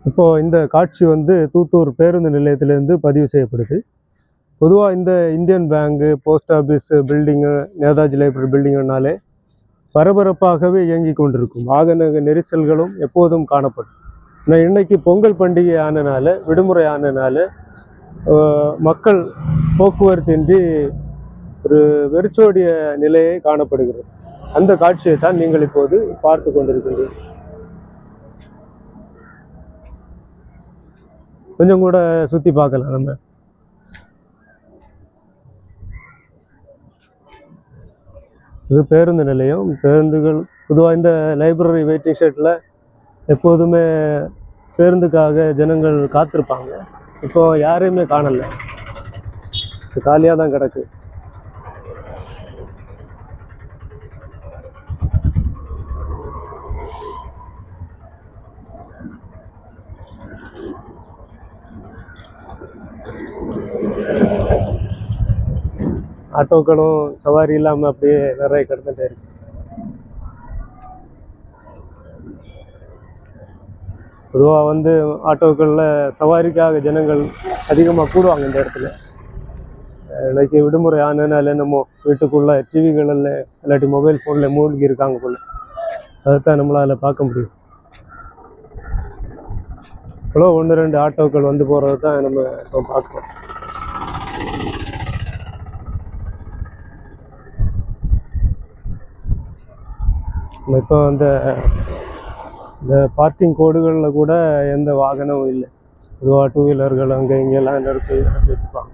இப்போது இந்த காட்சி வந்து தூத்தூர் பேருந்து நிலையத்திலேருந்து பதிவு செய்யப்படுது. பொதுவாக இந்த Indian bank, post office building, Netaji library பில்டிங்குனாலே பரபரப்பாகவே இயங்கி கொண்டிருக்கும். வாகன நெரிசல்களும் எப்போதும் காணப்படும். ஆனால் இன்னைக்கு பொங்கல் பண்டிகை ஆனனால, விடுமுறை ஆனனால மக்கள் போக்குவரத்தின்றி ஒரு வெறிச்சோடிய நிலையை காணப்படுகிறது. அந்த காட்சியை தான் நீங்கள் இப்போது பார்த்து கொண்டிருக்கிறீர்கள். கொஞ்சம் கூட சுற்றி பார்க்கலாம் நம்ம. இது பேருந்து நிலையம். பேருந்துகள் பொதுவாக இந்த லைப்ரரி வெயிட்டிங் ஷெட்டில் எப்போதுமே பேருந்துக்காக ஜனங்கள் காத்திருப்பாங்க. இப்போ யாரையுமே காணலை, காலியாக தான் கிடக்கு. ஆட்டோக்களும் சவாரி இல்லாமல் அப்படியே நிறைய கிடந்துட்டே இருக்கு. பொதுவாக வந்து ஆட்டோக்களில் சவாரிக்காக ஜனங்கள் அதிகமாக கூடுவாங்க இந்த இடத்துல. இன்னைக்கு விடுமுறை ஆனதுனால என்னமோ வீட்டுக்குள்ளே டிவிகளில் இல்லாட்டி மொபைல் ஃபோனில் மூழ்கி இருக்காங்க போல. அதைத்தான் நம்மளால் பார்க்க முடியும். இவ்வளோ 1-2 ஆட்டோக்கள் வந்து போகிறது தான் நம்ம இப்போ பார்க்குறோம். இப்போ இந்த பார்க்கிங் கோடுகளில் கூட எந்த வாகனமும் இல்லை. பொதுவாக 2 வீலர்கள் அங்கே இங்கெல்லாம் நிறுத்தி வச்சுப்பாங்க.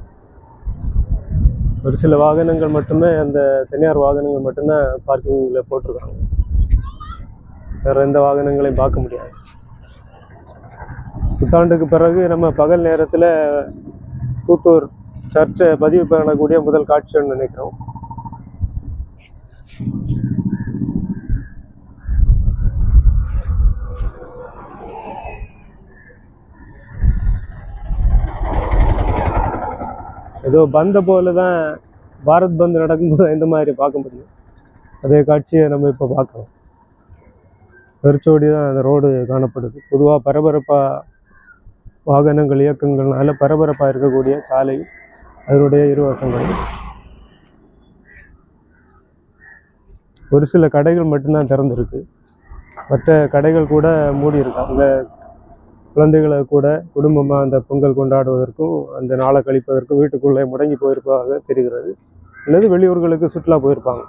ஒரு சில வாகனங்கள் மட்டுமே, அந்த தனியார் வாகனங்கள் மட்டும்தான் பார்க்கிங்கில் போட்டிருக்காங்க. வேறு எந்த வாகனங்களையும் பார்க்க முடியாது. புத்தாண்டுக்கு பிறகு நம்ம பகல் நேரத்தில் தூத்தூர் சர்ச்சை பதிவு பண்ணக்கூடிய முதல் காட்சின்னு நினைக்கிறோம். ஏதோ பந்த போல தான் பாரத் பந்த் நடக்கும்போது எந்த மாதிரி பார்க்க முடியும், அதே காட்சியை நம்ம இப்போ பார்க்குறோம். வெறிச்சோடி தான் அந்த ரோடு காணப்படுது. பொதுவாக பரபரப்பாக வாகனங்கள் இயக்கங்கள்னால பரபரப்பாக இருக்கக்கூடிய சாலை, அதனுடைய இருவசங்கள். ஒரு சில கடைகள் மட்டும்தான் திறந்துருக்கு, மற்ற கடைகள் கூட மூடி இருக்கு. அந்த குழந்தைகளை கூட குடும்பமாக அந்த பொங்கல் கொண்டாடுவதற்கும் அந்த நாளை கழிப்பதற்கும் வீட்டுக்குள்ளே முடங்கி போயிருப்பதாக தெரிகிறது. அல்லது வெளியூர்களுக்கு சுற்றுலா போயிருப்பாங்க.